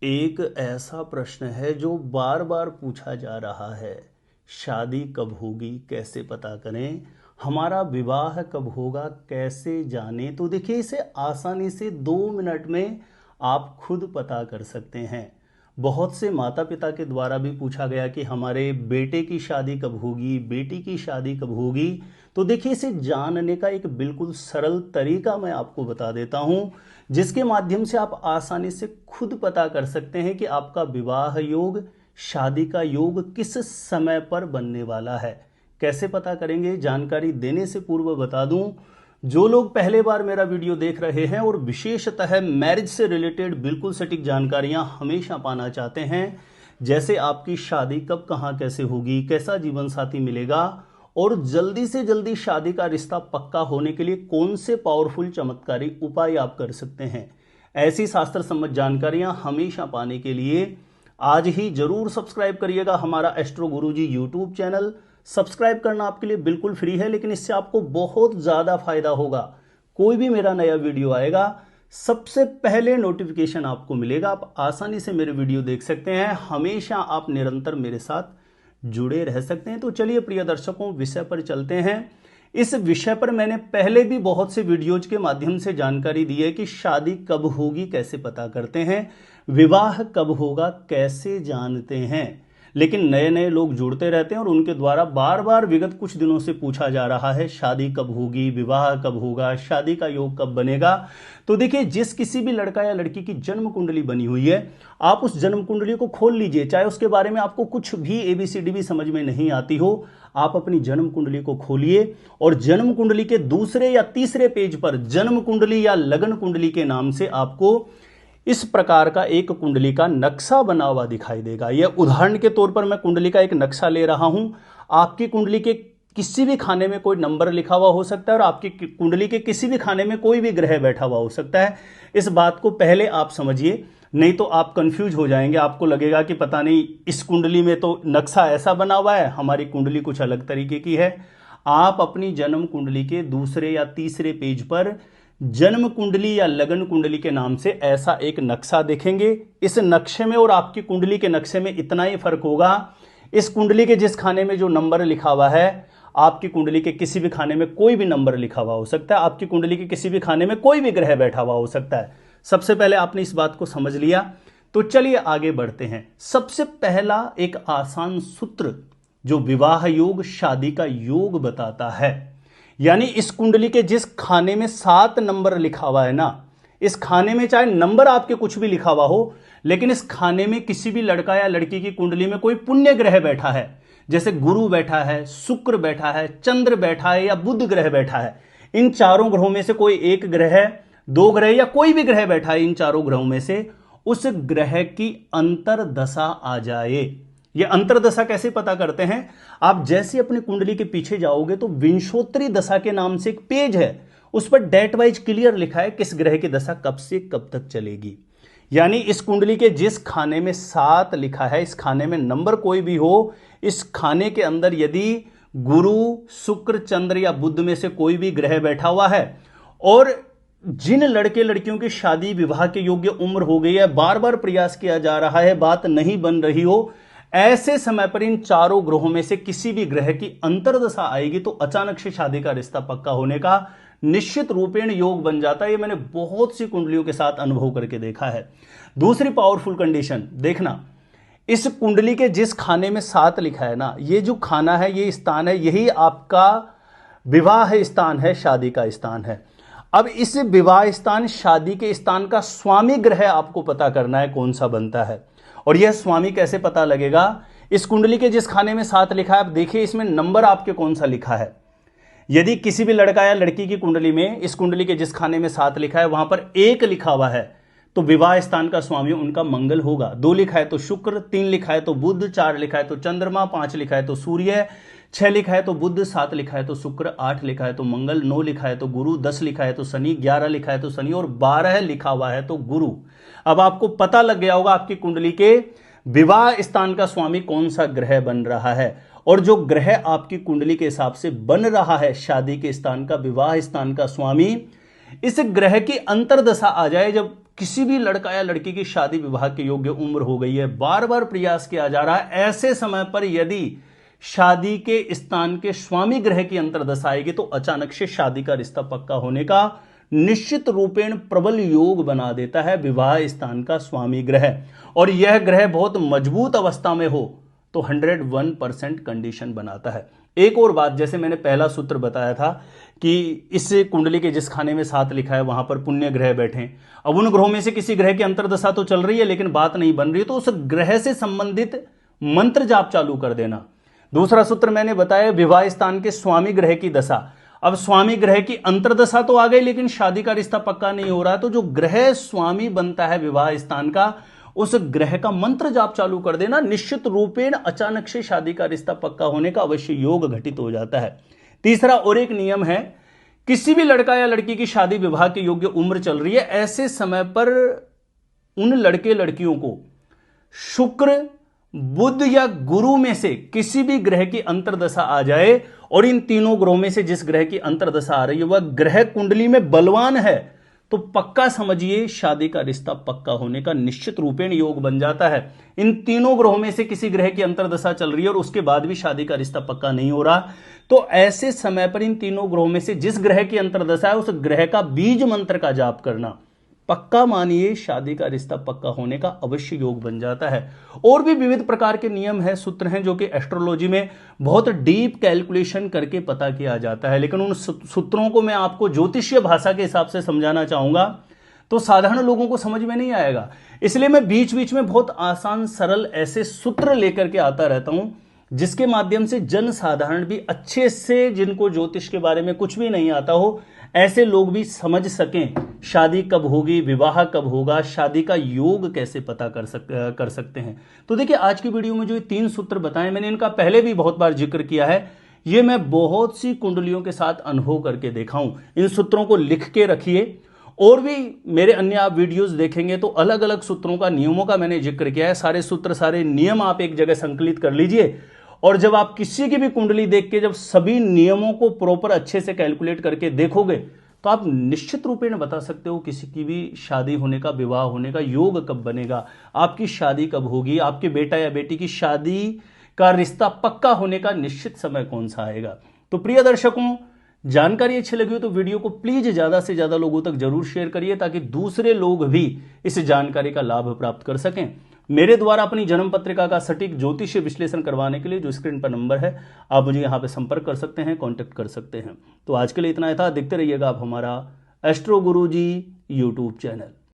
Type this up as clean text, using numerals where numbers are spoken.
एक ऐसा प्रश्न है जो बार बार पूछा जा रहा है। शादी कब होगी, कैसे पता करें? हमारा विवाह कब होगा, कैसे जानें? तो देखिए, इसे आसानी से 2 मिनट में आप खुद पता कर सकते हैं। बहुत से माता पिता के द्वारा भी पूछा गया कि हमारे बेटे की शादी कब होगी, बेटी की शादी कब होगी। तो देखिए, इसे जानने का एक बिल्कुल सरल तरीका मैं आपको बता देता हूं, जिसके माध्यम से आप आसानी से खुद पता कर सकते हैं कि आपका विवाह योग, शादी का योग किस समय पर बनने वाला है। कैसे पता करेंगे? जानकारी देने से पूर्व बता दूं, जो लोग पहले बार मेरा वीडियो देख रहे हैं और विशेषतः मैरिज से रिलेटेड बिल्कुल सटीक जानकारियां हमेशा पाना चाहते हैं, जैसे आपकी शादी कब, कहां, कैसे होगी, कैसा जीवन साथी मिलेगा और जल्दी से जल्दी शादी का रिश्ता पक्का होने के लिए कौन से पावरफुल चमत्कारी उपाय आप कर सकते हैं, ऐसी शास्त्र सम्मत जानकारियां हमेशा पाने के लिए आज ही जरूर सब्सक्राइब करिएगा हमारा एस्ट्रो गुरुजी यूट्यूब चैनल। सब्सक्राइब करना आपके लिए बिल्कुल फ्री है, लेकिन इससे आपको बहुत ज़्यादा फायदा होगा। कोई भी मेरा नया वीडियो आएगा, सबसे पहले नोटिफिकेशन आपको मिलेगा। आप आसानी से मेरे वीडियो देख सकते हैं, हमेशा आप निरंतर मेरे साथ जुड़े रह सकते हैं। तो चलिए प्रिय दर्शकों, विषय पर चलते हैं। इस विषय पर मैंने पहले भी बहुत से वीडियोज के माध्यम से जानकारी दी है कि शादी कब होगी, कैसे पता करते हैं, विवाह कब होगा, कैसे जानते हैं। लेकिन नए नए लोग जुड़ते रहते हैं और उनके द्वारा बार बार विगत कुछ दिनों से पूछा जा रहा है शादी कब होगी, विवाह कब होगा, शादी का योग कब बनेगा। तो देखिए, जिस किसी भी लड़का या लड़की की जन्म कुंडली बनी हुई है, आप उस जन्म कुंडली को खोल लीजिए। चाहे उसके बारे में आपको कुछ भी ABCD भी समझ में नहीं आती हो, आप अपनी जन्म कुंडली को खोलिए और जन्म कुंडली के दूसरे या तीसरे पेज पर जन्म कुंडली या लगन कुंडली के नाम से आपको इस प्रकार का एक कुंडली का नक्शा बना हुआ दिखाई देगा। यह उदाहरण के तौर पर मैं कुंडली का एक नक्शा ले रहा हूं। आपकी कुंडली के किसी भी खाने में कोई नंबर लिखा हुआ हो सकता है और आपकी कुंडली के किसी भी खाने में कोई भी ग्रह बैठा हुआ हो सकता है। इस बात को पहले आप समझिए, नहीं तो आप कंफ्यूज हो जाएंगे। आपको लगेगा कि पता नहीं, इस कुंडली में तो नक्शा ऐसा बना हुआ है, हमारी कुंडली कुछ अलग तरीके की है। आप अपनी जन्म कुंडली के दूसरे या तीसरे पेज पर जन्म कुंडली या लगन कुंडली के नाम से ऐसा एक नक्शा देखेंगे। इस नक्शे में और आपकी कुंडली के नक्शे में इतना ही फर्क होगा, इस कुंडली के जिस खाने में जो नंबर लिखा हुआ है, आपकी कुंडली के किसी भी खाने में कोई भी नंबर लिखा हुआ हो सकता है। आपकी कुंडली के किसी भी खाने में कोई भी ग्रह बैठा हुआ हो सकता है। सबसे पहले आपने इस बात को समझ लिया, तो चलिए आगे बढ़ते हैं। सबसे पहला एक आसान सूत्र जो विवाह योग, शादी का योग बताता है, यानी इस कुंडली के जिस खाने में 7 नंबर लिखा हुआ है ना, इस खाने में चाहे नंबर आपके कुछ भी लिखा हुआ हो, लेकिन इस खाने में किसी भी लड़का या लड़की की कुंडली में कोई पुण्य ग्रह बैठा है, जैसे गुरु बैठा है, शुक्र बैठा है, चंद्र बैठा है या बुध ग्रह बैठा है। इन चारों ग्रहों में से कोई एक ग्रह, 2 ग्रह या कोई भी ग्रह बैठा है, इन चारों ग्रहों में से उस ग्रह की अंतरदशा आ जाए। यह अंतरदशा कैसे पता करते हैं? आप जैसे अपनी कुंडली के पीछे जाओगे तो विंशोत्तरी दशा के नाम से एक पेज है, उस पर डेट वाइज क्लियर लिखा है किस ग्रह की दशा कब से कब तक चलेगी। यानी इस कुंडली के जिस खाने में 7 लिखा है, इस खाने में नंबर कोई भी हो, इस खाने के अंदर यदि गुरु, शुक्र, चंद्र या बुध में से कोई भी ग्रह बैठा हुआ है और जिन लड़के लड़कियों की शादी विवाह के योग्य उम्र हो गई है, बार बार प्रयास किया जा रहा है, बात नहीं बन रही हो, ऐसे समय पर इन चारों ग्रहों में से किसी भी ग्रह की अंतरदशा आएगी तो अचानक से शादी का रिश्ता पक्का होने का निश्चित रूपेण योग बन जाता है। ये मैंने बहुत सी कुंडलियों के साथ अनुभव करके देखा है। दूसरी पावरफुल कंडीशन देखना, इस कुंडली के जिस खाने में 7 लिखा है ना, ये जो खाना है, ये स्थान है, यही आपका विवाह स्थान है, शादी का स्थान है। अब इस विवाह स्थान, शादी के स्थान का स्वामी ग्रह आपको पता करना है कौन सा बनता है। और यह स्वामी कैसे पता लगेगा? इस कुंडली के जिस खाने में 7 लिखा है, आप देखिए इसमें नंबर आपके कौन सा लिखा है। यदि किसी भी लड़का या लड़की की कुंडली में इस कुंडली के जिस खाने में 7 लिखा है, वहां पर 1 लिखा हुआ है, तो विवाह स्थान का स्वामी उनका मंगल होगा। 2 लिखा है तो शुक्र, 3 लिखा है तो बुध, 4 लिखा है तो चंद्रमा, 5 लिखा है तो सूर्य, 6 लिखा है तो बुध, 7 लिखा है तो शुक्र, 8 लिखा है तो मंगल, 9 लिखा है तो गुरु, 10 लिखा है तो शनि, 11 लिखा है तो शनि और 12 लिखा हुआ है तो गुरु। अब आपको पता लग गया होगा आपकी कुंडली के विवाह स्थान का स्वामी कौन सा ग्रह बन रहा है। और जो ग्रह आपकी कुंडली के हिसाब से बन रहा है शादी के स्थान का, विवाह स्थान का स्वामी, इस ग्रह की अंतरदशा आ जाए, जब किसी भी लड़का या लड़की की शादी विवाह के योग्य उम्र हो गई है, बार बार प्रयास किया जा रहा है, ऐसे समय पर यदि शादी के स्थान के स्वामी ग्रह की अंतर्दशा आएगी तो अचानक से शादी का रिश्ता पक्का होने का निश्चित रूपेण प्रबल योग बना देता है विवाह स्थान का स्वामी ग्रह। और यह ग्रह बहुत मजबूत अवस्था में हो तो 101% कंडीशन बनाता है। एक और बात, जैसे मैंने पहला सूत्र बताया था कि इस कुंडली के जिस खाने में 7 लिखा है वहां पर पुण्य ग्रह बैठे, अब उन ग्रहों में से किसी ग्रह की अंतर्दशा तो चल रही है लेकिन बात नहीं बन रही है, तो उस ग्रह से संबंधित मंत्र जाप चालू कर देना। दूसरा सूत्र मैंने बताया विवाह स्थान के स्वामी ग्रह की दशा, अब स्वामी ग्रह की अंतर्दशा तो आ गई लेकिन शादी का रिश्ता पक्का नहीं हो रहा, तो जो ग्रह स्वामी बनता है विवाह स्थान का, उस ग्रह का मंत्र जाप चालू कर देना, निश्चित रूपेण अचानक से शादी का रिश्ता पक्का होने का अवश्य योग घटित हो जाता है। तीसरा और एक नियम है, किसी भी लड़का या लड़की की शादी विवाह के योग्य उम्र चल रही है, ऐसे समय पर उन लड़के लड़कियों को शुक्र, बुध या गुरु में से किसी भी ग्रह की अंतर्दशा आ जाए और इन तीनों ग्रहों में से जिस ग्रह की अंतर्दशा आ रही है वह ग्रह कुंडली में बलवान है तो पक्का समझिए शादी का रिश्ता पक्का होने का निश्चित रूपेण योग बन जाता है। इन तीनों ग्रहों में से किसी ग्रह की अंतर्दशा चल रही है और उसके बाद भी शादी का रिश्ता पक्का नहीं हो रहा, तो ऐसे समय पर इन तीनों ग्रहों में से जिस ग्रह की अंतर्दशा है उस ग्रह का बीज मंत्र का जाप करना, पक्का मानिए शादी का रिश्ता पक्का होने का अवश्य योग बन जाता है। और भी विविध प्रकार के नियम हैं, सूत्र हैं जो कि एस्ट्रोलॉजी में बहुत डीप कैलकुलेशन करके पता किया जाता है, लेकिन उन सूत्रों को मैं आपको ज्योतिषीय भाषा के हिसाब से समझाना चाहूंगा तो साधारण लोगों को समझ में नहीं आएगा, इसलिए मैं बीच बीच में बहुत आसान सरल ऐसे सूत्र लेकर के आता रहता हूं जिसके माध्यम से जन साधारण भी अच्छे से, जिनको ज्योतिष के बारे में कुछ भी नहीं आता हो, ऐसे लोग भी समझ सकें शादी कब होगी, विवाह कब होगा, शादी का योग कैसे पता कर सकते हैं। तो देखिए आज की वीडियो में जो 3 सूत्र बताए मैंने, इनका पहले भी बहुत बार जिक्र किया है, ये मैं बहुत सी कुंडलियों के साथ अनुभव करके देखा हूं। इन सूत्रों को लिख के रखिए, और भी मेरे अन्य आप वीडियोस देखेंगे तो अलग अलग सूत्रों का, नियमों का मैंने जिक्र किया है। सारे सूत्र, सारे नियम आप एक जगह संकलित कर लीजिए, और जब आप किसी की भी कुंडली देख के जब सभी नियमों को प्रॉपर अच्छे से कैलकुलेट करके देखोगे तो आप निश्चित रूपेण बता सकते हो किसी की भी शादी होने का, विवाह होने का योग कब बनेगा, आपकी शादी कब होगी, आपके बेटा या बेटी की शादी का रिश्ता पक्का होने का निश्चित समय कौन सा आएगा। तो प्रिय दर्शकों, जानकारी अच्छी लगी हो तो वीडियो को प्लीज ज्यादा से ज्यादा लोगों तक जरूर शेयर करिए ताकि दूसरे लोग भी इस जानकारी का लाभ प्राप्त कर सकें। मेरे द्वारा अपनी जन्म पत्रिका का सटीक ज्योतिषीय विश्लेषण करवाने के लिए जो स्क्रीन पर नंबर है आप मुझे यहाँ पे संपर्क कर सकते हैं, कांटेक्ट कर सकते हैं। तो आज के लिए इतना ही था, देखते रहिएगा आप हमारा एस्ट्रो गुरुजी यूट्यूब चैनल।